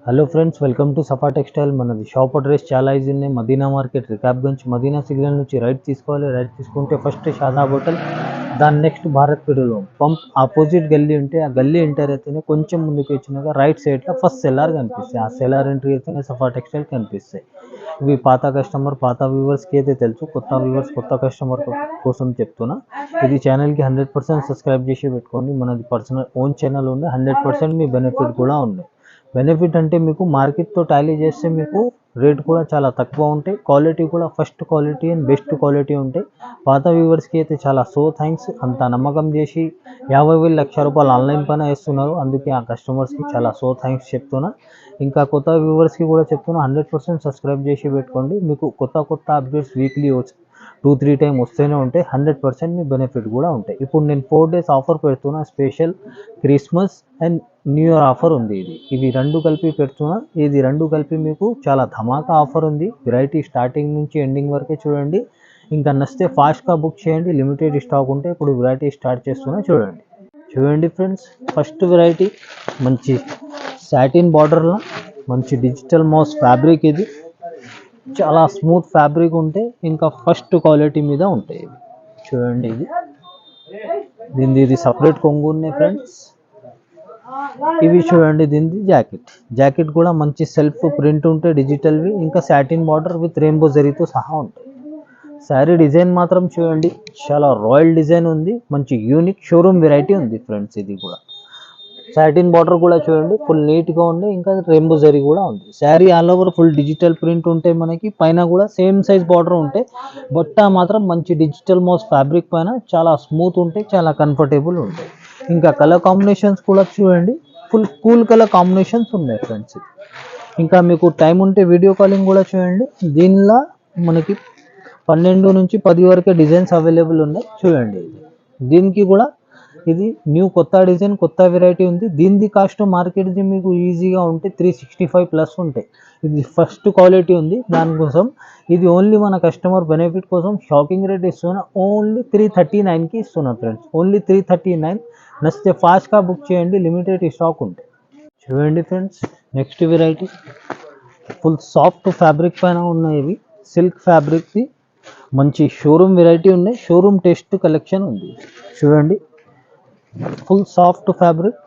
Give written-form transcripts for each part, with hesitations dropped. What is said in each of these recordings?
Hello friends, welcome to Safa textile. మనది shop address చాలా easy ఉన్నాయి. మదీనా మార్కెట్, రికాబ్గంజ్. మదీనా సిగ్నల్ నుంచి రైట్ తీసుకోవాలి. రైట్ తీసుకుంటే ఫస్ట్ షాదాబ్ హోటల్, దాని next Bharat petrol pump opposite గల్లీ ఉంటే ఆ గల్లీ ఎంటర్ అయితేనే కొంచెం ముందుకు వచ్చినాక రైట్ సైడ్లో ఫస్ట్ సెల్లార్ కనిపిస్తాయి. ఆ సెల్లార్ ఎంట్రీ అయితేనే సఫా టెక్స్టైల్ కనిపిస్తాయి. ఇవి పాత కస్టమర్, పాత వ్యూవర్స్కి అయితే తెలుసు. కొత్త వ్యూవర్స్, కొత్త కస్టమర్ కోసం చెప్తున్నా. ఇది ఛానల్కి 100% సబ్స్క్రైబ్ చేసి పెట్టుకోండి. మనది పర్సనల్ ఓన్ ఛానల్ ఉంది. 100% మీ బెనిఫిట్ కూడా ఉంది. బెనిఫిట్ అంటే మీకు మార్కెట్తో టాలీ చేస్తే మీకు రేట్ కూడా చాలా తక్కువ ఉంటాయి. క్వాలిటీ కూడా first quality and best quality ఉంటాయి. పాత వ్యూవర్స్కి అయితే చాలా థ్యాంక్స్. అంత నమ్మకం చేసి 50,000 లక్ష రూపాయలు ఆన్లైన్ పైన వేస్తున్నారు. అందుకే ఆ కస్టమర్స్కి చాలా థ్యాంక్స్ చెప్తున్నా. ఇంకా కొత్త వ్యూవర్స్కి కూడా చెప్తున్నా, 100% సబ్స్క్రైబ్ చేసి పెట్టుకోండి. మీకు కొత్త అప్డేట్స్ వీక్లీ 2-3 టైం వస్తూనే ఉంటాయి. 100% మీ బెనిఫిట్ కూడా ఉంటాయి. ఇప్పుడు నేను 4 days ఆఫర్ పెడుతున్నా. Special Christmas and new year offer ఉంది. ఇవి రెండు కలిపి పెడుతున్నా. ఇది రెండు కలిపి మీకు చాలా ధమాకా ఆఫర్ ఉంది. వెరైటీ స్టార్టింగ్ నుంచి ఎండింగ్ వరకే చూడండి. ఇంకా నచ్చితే ఫాస్ట్గా బుక్ చేయండి. లిమిటెడ్ స్టాక్ ఉంటే ఇప్పుడు వెరైటీ స్టార్ట్ చేస్తున్నా. చూడండి ఫ్రెండ్స్, ఫస్ట్ వెరైటీ మంచి సాటిన్ బార్డర్లో మంచి డిజిటల్ మౌస్ ఫ్యాబ్రిక్. ఇది చాలా స్మూత్ ఫ్యాబ్రిక్ ఉంటే ఇంకా ఫస్ట్ క్వాలిటీ మీద ఉంటాయి. చూడండి, ఇది సపరేట్ కొంగు ఉన్నాయి ఫ్రెండ్స్. ఇవి చూడండి, దీనిది జాకెట్ కూడా మంచి సెల్ఫ్ ప్రింట్ ఉంటే డిజిటల్వి, ఇంకా సాటిన్ బార్డర్ విత్ రెయిన్బో జరీతో సహా ఉంటాయి. శారీ డిజైన్ మాత్రం చూడండి, చాలా రాయల్ డిజైన్ ఉంది. మంచి యూనిక్ షోరూమ్ వెరైటీ ఉంది ఫ్రెండ్స్. ఇది కూడా సాటిన్ బార్డర్ కూడా చూడండి, ఫుల్ నీట్గా ఉంది. ఇంకా రెయిన్బో జరీ కూడా ఉంది. Sari all over full digital print ఉంటాయి. మనకి పైన కూడా సేమ్ సైజ్ బార్డర్ ఉంటాయి. బట్ట మాత్రం మంచి డిజిటల్ మౌస్ ఫ్యాబ్రిక్ పైన చాలా స్మూత్ ఉంటాయి, చాలా కంఫర్టబుల్ ఉంటాయి. ఇంకా కలర్ కాంబినేషన్స్ కూడా చూడండి, ఫుల్ కూల్ కలర్ కాంబినేషన్స్ ఉన్నాయి ఫ్రెండ్స్. ఇంకా మీకు టైం ఉంటే వీడియో కాలింగ్ కూడా చూడండి. దీనిలో మనకి 12 నుంచి 10 వరకే డిజైన్స్ అవైలబుల్ ఉన్నాయి. చూడండి, దీనికి కూడా ఇది న్యూ కొత్త డిజైన్, కొత్త వెరైటీ ఉంది. దీనిది కాస్ట్ మార్కెట్ది మీకు ఈజీగా ఉంటే 365 ప్లస్ ఉంటాయి. ఇది ఫస్ట్ క్వాలిటీ ఉంది. దానికోసం ఇది ఓన్లీ మన కస్టమర్ బెనిఫిట్ కోసం షాకింగ్ రేట్ ఇస్తున్నా. ఓన్లీ 339కి ఇస్తున్నా ఫ్రెండ్స్. ఓన్లీ 339. నచ్చితే ఫాస్ట్గా బుక్ చేయండి. లిమిటెడ్ స్టాక్ ఉంటాయి. చూడండి friends, next variety full soft fabric పైన ఉన్నాయి. ఇవి సిల్క్ ఫ్యాబ్రిక్ది మంచి షోరూమ్ వెరైటీ ఉన్నాయి. షోరూమ్ టెస్ట్ కలెక్షన్ ఉంది. చూడండి, ఫుల్ సాఫ్ట్ ఫ్యాబ్రిక్.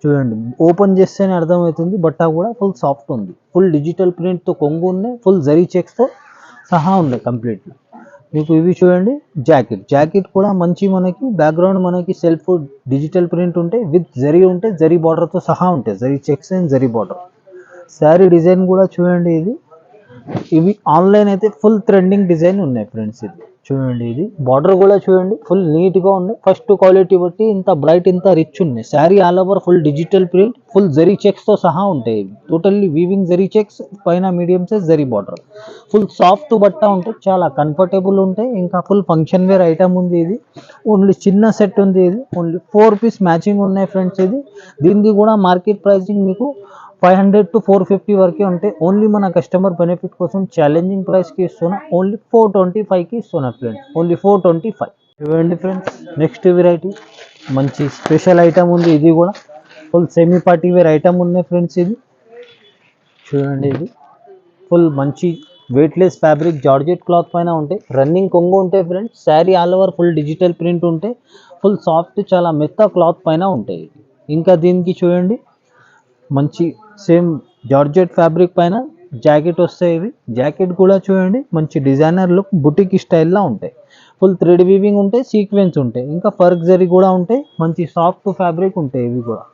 చూడండి, ఓపెన్ చేస్తేనే అర్థమవుతుంది. బట్ట కూడా ఫుల్ సాఫ్ట్ ఉంది. ఫుల్ డిజిటల్ ప్రింట్తో కొంగు ఉన్నాయి. ఫుల్ జరీ చెక్స్తో సహా ఉన్నాయి కంప్లీట్గా. మీకు ఇవి చూడండి, జాకెట్ కూడా మంచి మనకి బ్యాక్గ్రౌండ్ మనకి సెల్ఫ్ డిజిటల్ ప్రింట్ ఉంటాయి. విత్ జరీ ఉంటాయి, జరీ బార్డర్తో సహా ఉంటాయి. Zari checks and zari border. Sari design కూడా చూడండి. ఇవి ఆన్లైన్ అయితే ఫుల్ ట్రెండింగ్ డిజైన్ ఉన్నాయి ఫ్రెండ్స్. ఇది చూడండి, ఇది బార్డర్ కూడా చూడండి, ఫుల్ నీట్గా ఉన్నాయి. ఫస్ట్ క్వాలిటీ బట్టి ఇంత బ్రైట్, ఇంత రిచ్ ఉన్నాయి. Sari all over full digital print, full zari చెక్స్తో సహా ఉంటాయి. ఇవి టోటల్లీ వీవింగ్ జరీ చెక్స్, పైన medium size zari border. Full soft బట్ట ఉంటాయి, చాలా కంఫర్టబుల్ ఉంటాయి. ఇంకా ఫుల్ ఫంక్షన్ వేర్ ఐటమ్ ఉంది. ఇది ఓన్లీ చిన్న సెట్ ఉంది. ఇది ఓన్లీ 4 పీస్ మ్యాచింగ్ ఉన్నాయి ఫ్రెండ్స్. దీనిది కూడా మార్కెట్ ప్రైసింగ్ మీకు 500 to 450 వరకే ఉంటాయి. ఓన్లీ మన కస్టమర్ బెనిఫిట్ కోసం ఛాలెంజింగ్ ప్రైస్కి ఇస్తున్నా. ఓన్లీ 425కి ఇస్తున్నా ఫ్రెండ్స్. ఓన్లీ 425. చూడండి ఫ్రెండ్స్, నెక్స్ట్ వెరైటీ మంచి స్పెషల్ ఐటమ్ ఉంది. ఇది కూడా full semi party wear item ఉన్నాయి ఫ్రెండ్స్. ఇది చూడండి, ఇది ఫుల్ మంచి వెయిట్లెస్ ఫ్యాబ్రిక్ జార్జెట్ క్లాత్ పైన ఉంటాయి. రన్నింగ్ కొంగు ఉంటాయి friends. Sari all over full digital print ఉంటాయి. ఫుల్ సాఫ్ట్, చాలా మెత్త క్లాత్ పైన ఉంటాయి. ఇంకా దీనికి చూడండి, మంచి సేమ్ జార్జెట్ ఫ్యాబ్రిక్ పైన జాకెట్ వస్తాయి. ఇవి జాకెట్ కూడా చూడండి, మంచి డిజైనర్ లుక్, బుటిక్ స్టైల్లో ఉంటాయి. ఫుల్ థ్రెడ్ వీవింగ్ ఉంటాయి, సీక్వెన్స్ ఉంటాయి. ఇంకా ఫర్క్ జరీ కూడా ఉంటాయి. మంచి సాఫ్ట్ ఫ్యాబ్రిక్ ఉంటాయి ఇవి కూడా.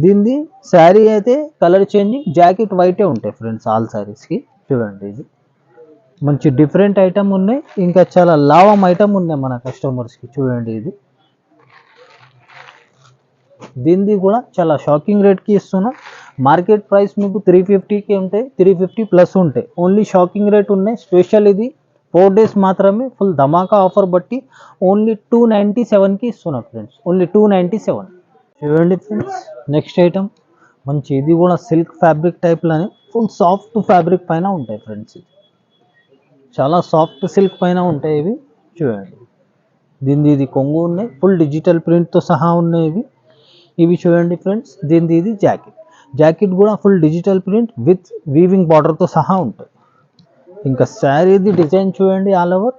దీనిది శారీ అయితే కలర్ చేంజింగ్, జాకెట్ వైటే ఉంటాయి ఫ్రెండ్స్ ఆల్ శారీస్కి. చూడండి, ఇది మంచి డిఫరెంట్ ఐటమ్ ఉన్నాయి. ఇంకా చాలా లావం ఐటమ్ ఉన్నాయి మన కస్టమర్స్కి. చూడండి, దీనిది కూడా చాలా షాకింగ్ రేట్కి ఇస్తున్నా. మార్కెట్ ప్రైస్ మీకు 350కి ఉంటాయి, 350 ప్లస్ ఉంటాయి. ఓన్లీ షాకింగ్ రేట్ ఉన్నాయి. స్పెషల్ ఇది 4 days మాత్రమే. ఫుల్ ధమాకా ఆఫర్ బట్టి ఓన్లీ 297కి ఇస్తున్నా ఫ్రెండ్స్. ఓన్లీ 297. చూడండి ఫ్రెండ్స్, నెక్స్ట్ ఐటమ్ మంచి, ఇది కూడా సిల్క్ ఫ్యాబ్రిక్ టైప్లోనే ఫుల్ సాఫ్ట్ ఫ్యాబ్రిక్ పైన ఉంటాయి ఫ్రెండ్స్. చాలా సాఫ్ట్ సిల్క్ పైన ఉంటాయి ఇవి. చూడండి, ఇది కొంగు ఉన్నాయి. ఫుల్ డిజిటల్ ప్రింట్తో సహా ఉన్నాయి ఇవి చూడండి ఫ్రెండ్స్. ఇది జాకెట్ కూడా full digital print with weaving బార్డర్తో సహా ఉంటుంది. ఇంకా శారీది డిజైన్ చూడండి, ఆల్ ఓవర్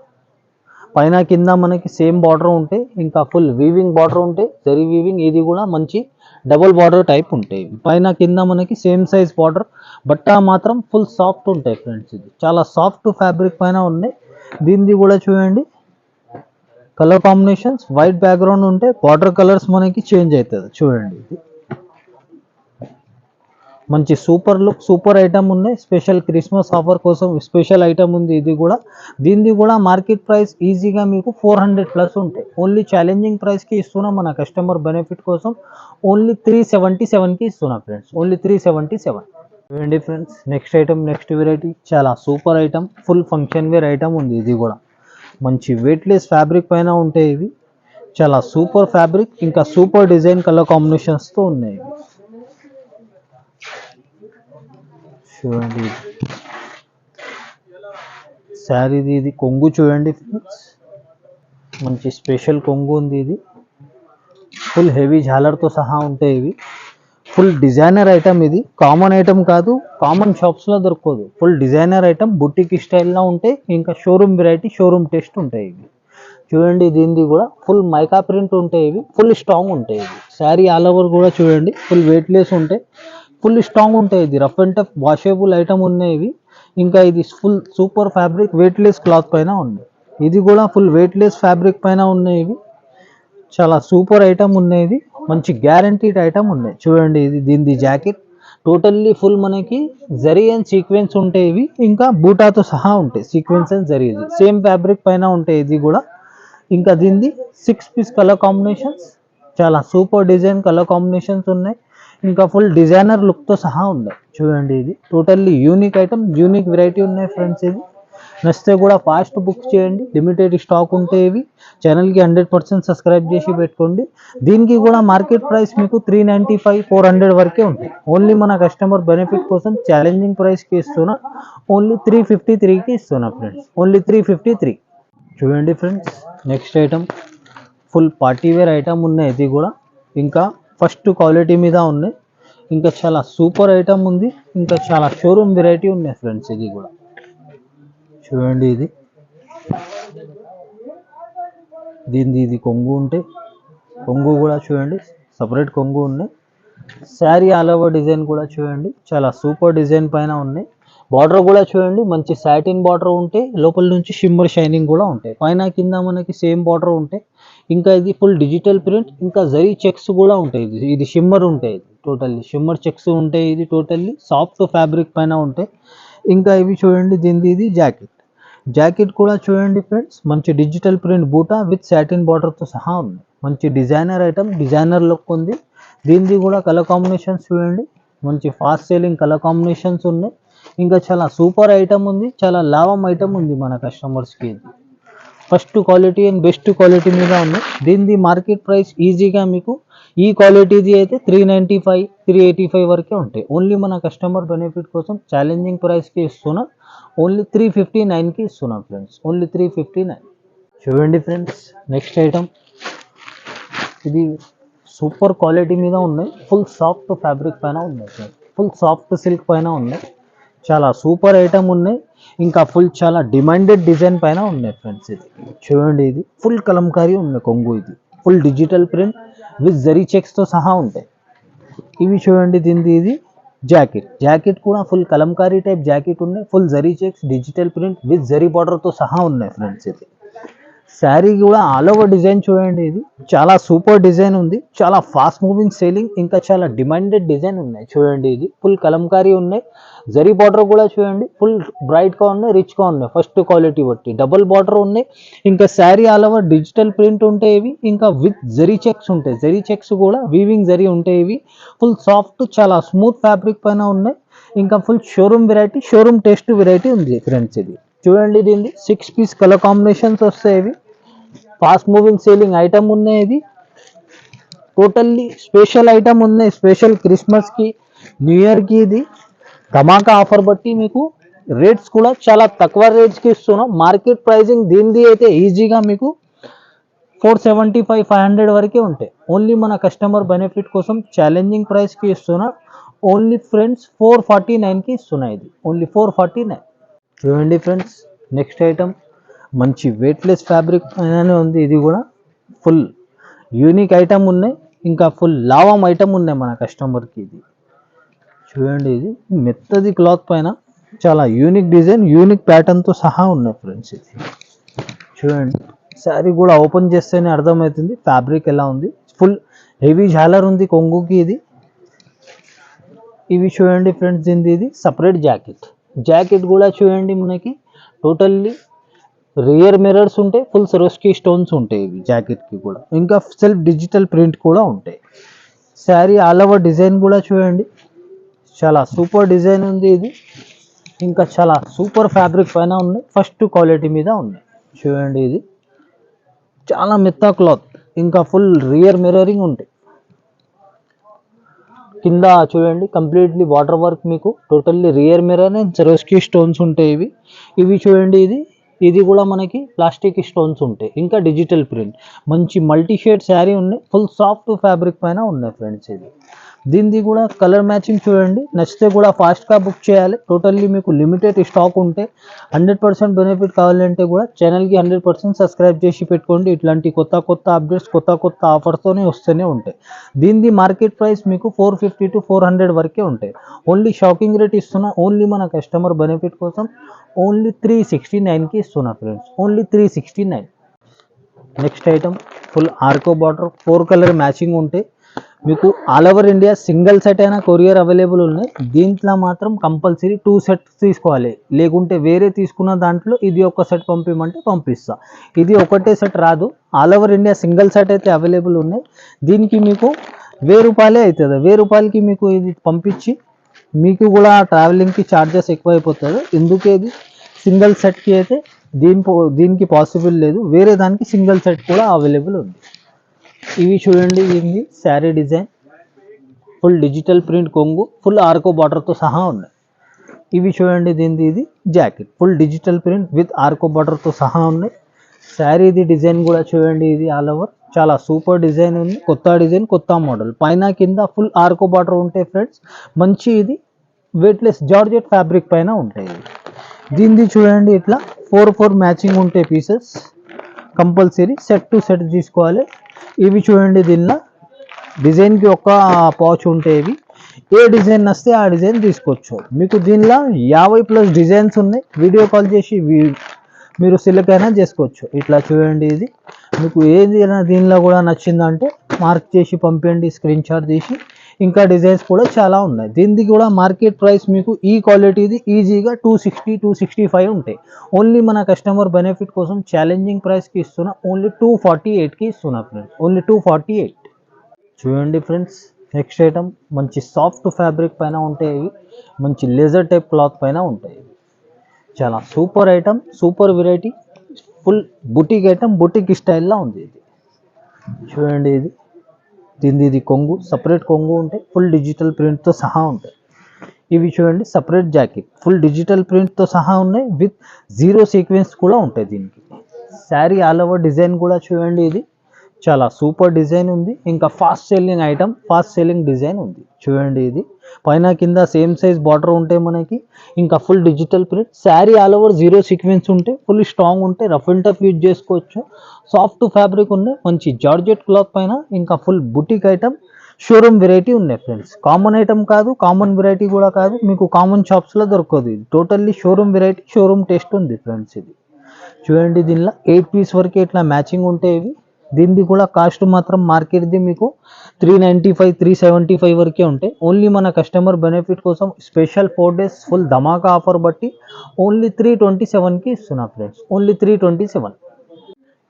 పైన కింద మనకి సేమ్ బార్డర్ ఉంటాయి, ఇంకా ఫుల్ వీవింగ్ బార్డర్ ఉంటాయి, జరీ వీవింగ్. ఇది కూడా మంచి డబుల్ బార్డర్ టైప్ ఉంటాయి. పైన కింద మనకి సేమ్ సైజ్ బార్డర్, బట్ట మాత్రం ఫుల్ సాఫ్ట్ ఉంటాయి ఫ్రెండ్స్. ఇది చాలా సాఫ్ట్ ఫ్యాబ్రిక్ పైన ఉన్నాయి. దీనిది కూడా చూడండి కలర్ కాంబినేషన్స్, వైట్ బ్యాక్గ్రౌండ్ ఉంటే బార్డర్ కలర్స్ మనకి చేంజ్ అవుతుంది. చూడండి ఇది మంచి సూపర్ లుక్, సూపర్ ఐటమ్ ఉన్నాయి. స్పెషల్ క్రిస్మస్ ఆఫర్ కోసం స్పెషల్ ఐటమ్ ఉంది ఇది కూడా. దీనిది కూడా మార్కెట్ ప్రైస్ ఈజీగా మీకు 400+ ఉంటాయి. ఓన్లీ ఛాలెంజింగ్ ప్రైస్కి ఇస్తున్నాం మన కస్టమర్ బెనిఫిట్ కోసం. ఓన్లీ 377కి ఇస్తున్నాం ఫ్రెండ్స్, ఓన్లీ 377. చూడండి friends, next item, next variety చాలా super item, full function wear item ఉంది. ఇది కూడా మంచి వెయిట్లెస్ ఫ్యాబ్రిక్ పైన ఉంటాయి. ఇవి చాలా సూపర్ ఫ్యాబ్రిక్, ఇంకా సూపర్ డిజైన్ కలర్ కాంబినేషన్స్తో ఉన్నాయి. చూడండి శారీది ఇది కొంగు చూడండి ఫ్రెండ్స్, మంచి స్పెషల్ కొంగు ఉంది. ఇది ఫుల్ హెవీ జాలర్తో సహా ఉంటాయి. ఇవి ఫుల్ డిజైనర్ ఐటమ్, ఇది కామన్ ఐటమ్ కాదు, కామన్ షాప్స్లో దొరకదు. ఫుల్ డిజైనర్ ఐటమ్, బుటిక్ స్టైల్లో ఉంటాయి, ఇంకా షోరూమ్ వెరైటీ, షోరూమ్ టెస్ట్ ఉంటాయి. ఇవి చూడండి దీనిది కూడా ఫుల్ మైకా ప్రింట్ ఉంటాయి. ఇవి ఫుల్ స్ట్రాంగ్ ఉంటాయి. ఇవి శారీ ఆల్ ఓవర్ కూడా చూడండి ఫుల్ వెయిట్లెస్ ఉంటాయి, ఫుల్ స్ట్రాంగ్ ఉంటాయి. ఇది rough and tough washable item ఉన్నాయి ఇవి. ఇంకా ఇది full super fabric, weightless cloth పైన ఉంది. ఇది కూడా ఫుల్ వెయిట్లెస్ ఫ్యాబ్రిక్ పైన ఉన్నాయి. ఇవి చాలా సూపర్ ఐటమ్ ఉన్నాయి. ఇది మంచి గ్యారంటీడ్ ఐటమ్ ఉన్నాయి. చూడండి ఇది దీనిది జాకెట్ టోటల్లీ ఫుల్ మనకి జరీ అండ్ సీక్వెన్స్ ఉంటాయి. ఇవి ఇంకా బూటాతో సహా ఉంటాయి, సీక్వెన్స్ అండ్ జరీ. ఇది సేమ్ ఫ్యాబ్రిక్ పైన ఉంటాయి. ఇది కూడా ఇంకా దీనిది 6 పీస్ కలర్ కాంబినేషన్స్, చాలా సూపర్ డిజైన్ కలర్ కాంబినేషన్స్ ఉన్నాయి. ఇంకా ఫుల్ డిజైనర్ లుక్తో సహా ఉన్నాయి. చూడండి ఇది totally unique item, unique variety ఉన్నాయి ఫ్రెండ్స్. ఇది నచ్చితే కూడా ఫాస్ట్ బుక్ చేయండి, లిమిటెడ్ స్టాక్ ఉంటాయి. ఇవి ఛానల్కి 100% సబ్స్క్రైబ్ చేసి పెట్టుకోండి. దీనికి కూడా మార్కెట్ ప్రైస్ మీకు 395, 400 వరకే ఉంటాయి. ఓన్లీ మన కస్టమర్ బెనిఫిట్ కోసం ఛాలెంజింగ్ ప్రైస్కి ఇస్తున్నా, ఓన్లీ 353కి ఇస్తున్నా ఫ్రెండ్స్, ఓన్లీ 353. చూడండి friends, next item full party wear item ఉన్నాయి. ఇది కూడా ఇంకా ఫస్ట్ క్వాలిటీ మీద ఉన్నాయి. ఇంకా చాలా సూపర్ ఐటమ్ ఉంది, ఇంకా చాలా షోరూమ్ వెరైటీ ఉన్నాయి ఫ్రెండ్స్. ఇది కూడా చూడండి ఇది దీనిది ఇది కొంగు ఉంటే, కొంగు కూడా చూడండి సపరేట్ కొంగు ఉన్నాయి. శారీ ఆల్ ఓవర్ డిజైన్ కూడా చూడండి చాలా సూపర్ డిజైన్ పైన ఉన్నాయి. బార్డర్ కూడా చూడండి మంచి సాటిన్ బార్డర్ ఉంటే, లోపల నుంచి షిమ్మర్ షైనింగ్ కూడా ఉంటాయి. పైన కింద మనకి సేమ్ బార్డర్ ఉంటాయి. ఇంకా ఇది ఫుల్ డిజిటల్ ప్రింట్, ఇంకా జరీ చెక్స్ కూడా ఉంటాయి. ఇది షిమ్మర్ ఉంటాయి, ఇది టోటల్లీ షిమ్మర్ చెక్స్ ఉంటాయి. ఇది టోటల్లీ సాఫ్ట్ ఫ్యాబ్రిక్ పైన ఉంటాయి. ఇంకా ఇవి చూడండి దీనిది ఇది జాకెట్, జాకెట్ కూడా చూడండి ఫ్రెండ్స్ మంచి డిజిటల్ ప్రింట్ బూటా విత్ సాటిన్ బార్డర్తో సహా ఉంది. మంచి డిజైనర్ ఐటమ్, డిజైనర్ లుక్ ఉంది. దీనిది కూడా కలర్ కాంబినేషన్స్ చూడండి మంచి ఫాస్ట్ సేలింగ్ కలర్ కాంబినేషన్స్ ఉన్నాయి. ఇంకా చాలా సూపర్ ఐటమ్ ఉంది, చాలా లాభం ఐటమ్ ఉంది మన కస్టమర్స్కి. ఇది first quality and best quality మీద ఉంది. దీనిది మార్కెట్ ప్రైస్ ఈజీగా మీకు ఈ క్వాలిటీది అయితే 395, 385 వరకే ఉంటాయి. ఓన్లీ మన కస్టమర్ బెనిఫిట్ కోసం ఛాలెంజింగ్ ప్రైస్కి ఇస్తున్నా, ఓన్లీ 359కి ఇస్తున్నాం ఫ్రెండ్స్, ఓన్లీ 359. చూడండి ఫ్రెండ్స్, నెక్స్ట్ ఐటమ్ ఇది సూపర్ క్వాలిటీ మీద ఉన్నాయి. ఫుల్ సాఫ్ట్ ఫ్యాబ్రిక్ పైన ఉన్నాయి ఫ్రెండ్స్, ఫుల్ సాఫ్ట్ సిల్క్ పైన ఉన్నాయి. చాలా సూపర్ ఐటమ్ ఉన్నాయి. ఇంకా ఫుల్ చాలా డిమాండెడ్ డిజైన్ పైన ఉన్నాయి ఫ్రెండ్స్. ఇది చూడండి ఇది ఫుల్ కలంకారీ ఉన్నాయి కొంగు. ఇది full digital print with zari చెక్స్తో సహా ఉంటాయి. ఇవి చూడండి దీనిది ఇది జాకెట్, జాకెట్ కూడా ఫుల్ కలంకారీ టైప్ జాకెట్ ఉన్నాయి. Full zari checks, digital print with zari బార్డర్తో సహా ఉన్నాయి ఫ్రెండ్స్. ఇది శారీ కూడా ఆల్ ఓవర్ డిజైన్ చూడండి, ఇది చాలా సూపర్ డిజైన్ ఉంది, చాలా ఫాస్ట్ మూవింగ్ సేలింగ్, ఇంకా చాలా డిమాండెడ్ డిజైన్ ఉన్నాయి. చూడండి ఇది ఫుల్ కలంకారీ ఉన్నాయి. జరీ బార్డర్ కూడా చూడండి ఫుల్ బ్రైట్గా ఉన్నాయి, రిచ్గా ఉన్నాయి. ఫస్ట్ క్వాలిటీ బట్టి డబుల్ బార్డర్ ఉన్నాయి. ఇంకా sari all over digital print ఉంటాయి. ఇవి ఇంకా విత్ జరీ చెక్స్ ఉంటాయి, జరీ చెక్స్ కూడా వీవింగ్ జరీ ఉంటాయి. ఇవి ఫుల్ సాఫ్ట్ చాలా స్మూత్ ఫ్యాబ్రిక్ పైన ఉన్నాయి. ఇంకా full showroom variety, showroom test variety ఉంది ఫ్రెండ్స్. ఇది చూడండి దీనిది 6 పీస్ కలర్ కాంబినేషన్స్ వస్తాయి. ఇవి ఫాస్ట్ మూవింగ్ సేలింగ్ ఐటమ్ ఉన్నాయి. ఇది టోటల్లీ స్పెషల్ ఐటమ్ ఉన్నాయి, స్పెషల్ క్రిస్మస్కి, న్యూ ఇయర్కి. ఇది ధమాకా ఆఫర్ బట్టి మీకు రేట్స్ కూడా చాలా తక్కువ రేట్స్కి ఇస్తున్నాం. మార్కెట్ ప్రైజింగ్ దీనిది అయితే ఈజీగా మీకు 475, 500 వరకే ఉంటాయి. ఓన్లీ మన కస్టమర్ బెనిఫిట్ కోసం ఛాలెంజింగ్ ప్రైస్కి ఇస్తున్నా, ఓన్లీ ఫ్రెండ్స్ 449కి ఇస్తున్నాయి. ఇది ఓన్లీ 449. చూడండి ఫ్రెండ్స్, నెక్స్ట్ ఐటమ్ మంచి వెయిట్లెస్ ఫ్యాబ్రిక్ అయినానే ఉంది. ఇది కూడా ఫుల్ యూనిక్ ఐటమ్ ఉన్నాయి, ఇంకా ఫుల్ లావం ఐటమ్ ఉన్నాయి మన కస్టమర్కి. ఇది చూడండి, ఇది మెత్తది క్లాత్ పైన చాలా యూనిక్ డిజైన్, యూనిక్ ప్యాటర్న్తో సహా ఉన్నాయి ఫ్రెండ్స్. ఇది చూడండి, శారీ కూడా ఓపెన్ చేస్తేనే అర్థమవుతుంది ఫ్యాబ్రిక్ ఎలా ఉంది. ఫుల్ హెవీ జాలర్ ఉంది కొంగుకి. ఇది ఇవి చూడండి ఫ్రెండ్స్, దీనిది ఇది సపరేట్ జాకెట్ కూడా చూడండి, మనకి టోటల్లీ రియర్ మిర్రర్స్ ఉంటాయి, ఫుల్ సరోస్కి స్టోన్స్ ఉంటాయి ఇవి జాకెట్కి కూడా, ఇంకా సెల్ఫ్ డిజిటల్ ప్రింట్ కూడా ఉంటాయి. శారీ ఆల్ ఓవర్ డిజైన్ కూడా చూడండి, చాలా సూపర్ డిజైన్ ఉంది. ఇది ఇంకా చాలా సూపర్ ఫ్యాబ్రిక్ పైన ఉంది, ఫస్ట్ క్వాలిటీ మీద ఉంది. చూడండి, ఇది చాలా మెత్త క్లాత్, ఇంకా ఫుల్ రియర్ మిర్రరింగ్ ఉంటాయి. కింద చూడండి కంప్లీట్లీ వాటర్ వర్క్, మీకు totally rear mirror and సరోస్కి stones ఉంటాయి. ఇవి చూడండి, ఇది కూడా మనకి ప్లాస్టిక్ స్టోన్స్ ఉంటాయి, ఇంకా డిజిటల్ ప్రింట్. మంచి మల్టీ షేడ్ శారీ ఉన్నాయి, ఫుల్ సాఫ్ట్ ఫ్యాబ్రిక్ పైన ఉన్నాయి ఫ్రెండ్స్. ఇది దీనిది కూడా కలర్ మ్యాచింగ్ చూడండి, నచ్చితే కూడా ఫాస్ట్గా బుక్ చేయాలి. టోటల్లీ మీకు లిమిటెడ్ స్టాక్ ఉంటే 100% బెనిఫిట్ కావాలంటే కూడా ఛానల్కి 100% సబ్స్క్రైబ్ చేసి పెట్టుకోండి. ఇట్లాంటి కొత్త అప్డేట్స్, కొత్త ఆఫర్స్తోనే వస్తూనే ఉంటాయి. దీనిది మార్కెట్ ప్రైస్ మీకు 450 to 400 వరకే ఉంటాయి. ఓన్లీ షాకింగ్ రేట్ ఇస్తున్నా, ఓన్లీ మన కస్టమర్ బెనిఫిట్ కోసం ఓన్లీ 369కి ఇస్తున్నా friends, only 369. Next item full ఆర్కో బార్డర్, 4 కలర్ మ్యాచింగ్ ఉంటాయి. మీకు all over India single set అయినా కొరియర్ అవైలబుల్ ఉన్నాయి. దీంట్లో మాత్రం కంపల్సరీ 2 సెట్స్ తీసుకోవాలి, లేకుంటే వేరే తీసుకున్న దాంట్లో ఇది ఒక సెట్ పంపించమంటే పంపిస్తా. ఇది ఒకటే సెట్ రాదు, all over India single set అయితే అవైలబుల్ ఉన్నాయి. దీనికి మీకు 1000 రూపాయలే అవుతుంది. 1000 రూపాయలకి మీకు ఇది పంపించి మీకు కూడా ట్రావెలింగ్కి ఛార్జెస్ ఎక్కువ అయిపోతుంది. ఎందుకే ఇది సింగిల్ సెట్కి అయితే దీనికి పాసిబుల్ లేదు, వేరే దానికి సింగిల్ సెట్ కూడా అవైలబుల్ ఉంది. ఇవి చూడండి, ఇది sari design, full digital print కొంగు, ఫుల్ ఆర్కో బార్డర్తో సహా ఉన్నాయి. ఇవి చూడండి, దీనిది ఇది jacket, full digital print with ఆర్కో బార్డర్తో సహా ఉన్నాయి. శారీది డిజైన్ కూడా చూడండి, ఇది ఆల్ ఓవర్ చాలా సూపర్ డిజైన్ ఉంది, కొత్త డిజైన్, కొత్త మోడల్. పైన కింద ఫుల్ ఆర్కో బార్డర్ ఉంటాయి ఫ్రెండ్స్. మంచి ఇది వెయిట్లెస్ జార్జెట్ ఫ్యాబ్రిక్ పైన ఉంటాయి. దీనిది చూడండి, ఇట్లా 4 మ్యాచింగ్ ఉంటాయి pieces, compulsory set to set తీసుకోవాలి. ఇవి చూడండి, దీనిలో డిజైన్కి ఒక పౌచ్ ఉంటాయి. ఏ డిజైన్ వస్తే ఆ డిజైన్ తీసుకోవచ్చు. మీకు దీనిలో 50+ డిజైన్స్ ఉన్నాయి. వీడియో కాల్ చేసి మీరు సెలెక్ట్ అయినా చేసుకోవచ్చు. ఇట్లా చూడండి, ఇది మీకు ఏది దీనిలో కూడా నచ్చిందంటే మార్క్ చేసి పంపించండి, స్క్రీన్ షాట్ తీసి. ఇంకా డిజైన్స్ కూడా చాలా ఉన్నాయి. దీనిది కూడా మార్కెట్ ప్రైస్ మీకు ఈ క్వాలిటీది ఈజీగా 260 265 ఉంటాయి. ఓన్లీ మన కస్టమర్ బెనిఫిట్ కోసం ఛాలెంజింగ్ ప్రైస్కి ఇస్తున్నా, ఓన్లీ 248కి ఇస్తున్నా ఫ్రెండ్స్, ఓన్లీ 248. చూడండి ఫ్రెండ్స్, నెక్స్ట్ ఐటమ్ మంచి సాఫ్ట్ ఫ్యాబ్రిక్ పైన ఉంటాయి. మంచి లేజర్ టైప్ క్లాత్ పైన ఉంటాయి. చాలా super item, super variety, full boutique item, boutique స్టైల్లో ఉంది. ఇది చూడండి, ఇది కొంగు, సపరేట్ కొంగు ఉంటాయి, ఫుల్ డిజిటల్ ప్రింట్తో సహా ఉంటాయి. ఇవి చూడండి సపరేట్ జాకెట్, ఫుల్ డిజిటల్ ప్రింట్తో సహా ఉన్నాయి, విత్ 0 సీక్వెన్స్ కూడా ఉంటాయి. దీనికి శారీ ఆల్ ఓవర్ డిజైన్ కూడా చూడండి, ఇది చాలా సూపర్ డిజైన్ ఉంది, ఇంకా fast selling item, fast selling design ఉంది. చూడండి, ఇది పైన కింద సేమ్ సైజ్ బార్డర్ ఉంటాయి మనకి, ఇంకా full digital print. Sari all over 0 sequence ఉంటాయి, ఫుల్ స్ట్రాంగ్ ఉంటాయి, రఫ్ అండ్ టఫ్ యూజ్ చేసుకోవచ్చు. సాఫ్ట్ ఫ్యాబ్రిక్ ఉన్నాయి, మంచి జార్జెట్ క్లాత్ పైన, ఇంకా full boutique item, showroom variety ఉన్నాయి ఫ్రెండ్స్. కామన్ ఐటమ్ కాదు, కామన్ వెరైటీ కూడా కాదు, మీకు కామన్ షాప్స్లో దొరకదు. ఇది totally showroom variety, showroom taste ఉంది ఫ్రెండ్స్. ఇది చూడండి, దీనిలో 8 పీస్ వరకు ఇట్లా మ్యాచింగ్ ఉంటాయి. ఇవి దీనిది కూడా కాస్ట్ మాత్రం మార్కెట్ది మీకు 395 375 వరకే ఉంటాయి. ఓన్లీ మన కస్టమర్ బెనిఫిట్ కోసం స్పెషల్ 4 days ఫుల్ ధమాకా ఆఫర్ బట్టి ఓన్లీ 327కి ఇస్తున్నా ఫ్రెండ్స్, ఓన్లీ 327.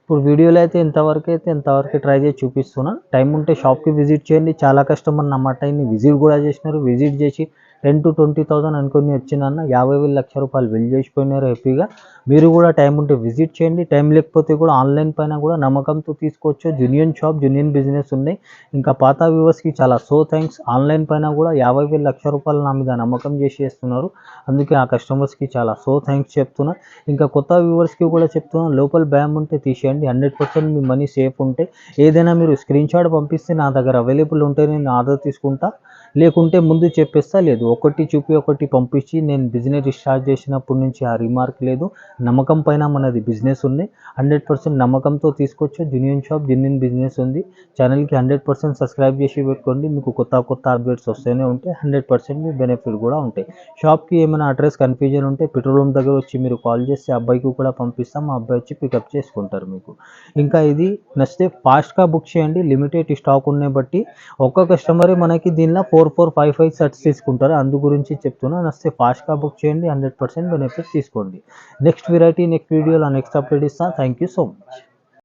ఇప్పుడు వీడియోలో అయితే ఎంతవరకు ట్రై చేసి చూపిస్తున్నా. టైం ఉంటే షాప్కి విజిట్ చేయండి. చాలా కస్టమర్ నా మాట విజిట్ కూడా చేసినారు. విజిట్ చేసి 10 to 20,000 అనుకుని వచ్చిందన్న 50,000 లక్ష రూపాయలు బిల్ చేసిపోయినారు హ్యాపీగా. మీరు కూడా టైం ఉంటే విజిట్ చేయండి. టైం లేకపోతే కూడా ఆన్లైన్ పైన కూడా నమ్మకంతో తీసుకోవచ్చు. జెన్యూన్ షాప్, జెన్యూన్ బిజినెస్ ఉన్నాయి. ఇంకా పాత వ్యూవర్స్కి చాలా థ్యాంక్స్. ఆన్లైన్ పైన కూడా 50,000 లక్ష రూపాయలు నా మీద నమ్మకం చేసి చేస్తున్నారు. అందుకే ఆ కస్టమర్స్కి చాలా థ్యాంక్స్ చెప్తున్నా. ఇంకా కొత్త వ్యూవర్స్కి కూడా చెప్తున్నా, లోపల భయం ఉంటే తీసేయండి. 100% మీ మనీ సేఫ్ ఉంటే ఏదైనా మీరు స్క్రీన్ షాట్ పంపిస్తే నా దగ్గర అవైలబుల్ ఉంటే నేను ఆర్డర్ తీసుకుంటా. లేకుంటే ముందు చెప్పేస్తా లేదు, ఒకటి చూపి ఒకటి పంపించి నేను బిజినెస్ స్టార్ట్ చేసినప్పటి నుంచి ఆ రిమార్క్ లేదు. నమ్మకం పైన మనది బిజినెస్ ఉంది. 100% నమ్మకంతో తీసుకొచ్చే జెన్యూన్ షాప్, జెన్యూన్ బిజినెస్ ఉంది. ఛానల్కి 100% సబ్స్క్రైబ్ చేసి పెట్టుకోండి. మీకు కొత్త కొత్త అప్డేట్స్ వస్తూనే ఉంటాయి. 100% మీ బెనిఫిట్ కూడా ఉంటాయి. షాప్కి ఏమైనా అడ్రస్ కన్ఫ్యూజన్ ఉంటే పెట్రోల్ పంప్ దగ్గర వచ్చి మీరు కాల్ చేస్తే అబ్బాయికి కూడా పంపిస్తాం. ఆ అబ్బాయి వచ్చి పికప్ చేసుకుంటారు మీకు. ఇంకా ఇది నచ్చితే ఫాస్ట్గా బుక్ చేయండి. లిమిటెడ్ స్టాక్ ఉన్నాయి బట్టి ఒక్క కస్టమరే మనకి దీనిలో 4, 4, 5 సెట్స్ తీసుకుంటారు. అందు గురించి చెప్తున్నా. నచ్చితే ఫాస్ట్గా బుక్ చేయండి. 100% బెనిఫిట్ తీసుకోండి. నెక్స్ట్ వెరైటీ నెక్స్ట్ వీడియోలో నెక్స్ట్ అప్డేట్ ఇస్తాను. Thank you so much.